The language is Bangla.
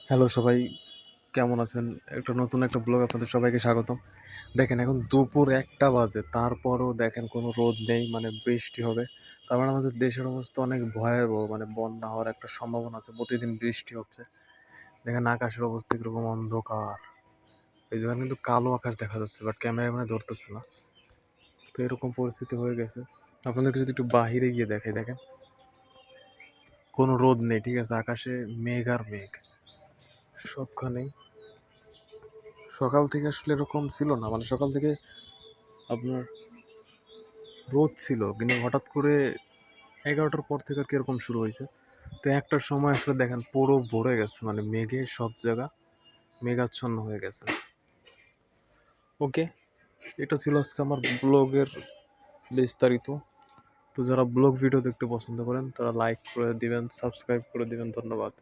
হ্যালো সবাই, কেমন আছেন? নতুন একটা ব্লগ আপনাদের সবাইকে স্বাগতম। দেখেন এখন দুপুর ১টা বাজে, তারপরও দেখেন কোনো রোদ নেই, মানে বৃষ্টি হবে। তার মানে আমাদের দেশের অবস্থা অনেক ভয়াবহ, মানে বন্যা হওয়ার একটা সম্ভাবনা আছে। প্রতিদিন বৃষ্টি হচ্ছে। দেখেন আকাশের অবস্থা কিরকম অন্ধকার। এই জায়গায় কিন্তু কালো আকাশ দেখা যাচ্ছে, বাট ক্যামেরায় মানে ধরতেছে না। তো এরকম পরিস্থিতি হয়ে গেছে। আপনাদেরকে যদি একটু বাহিরে গিয়ে দেখাই, দেখেন কোনো রোদ নেই, ঠিক আছে? আকাশে মেঘ আর মেঘ সবখানেই। সকাল থেকে আসলে এরকম ছিল না, মানে সকাল থেকে আপনার রোদ ছিল, কিন্তু হঠাৎ করে ১১টার পর থেকে আর কি এরকম শুরু হয়েছে। তো একটার সময় আসলে দেখেন পুরো ভরে গেছে, মানে মেঘে সব জায়গা মেঘাচ্ছন্ন হয়ে গেছে। ওকে, এটা ছিল আজকে আমার ব্লগের বিস্তারিত। তো যারা ব্লগ ভিডিও দেখতে পছন্দ করেন তারা লাইক করে দিবেন, সাবস্ক্রাইব করে দিবেন। ধন্যবাদ।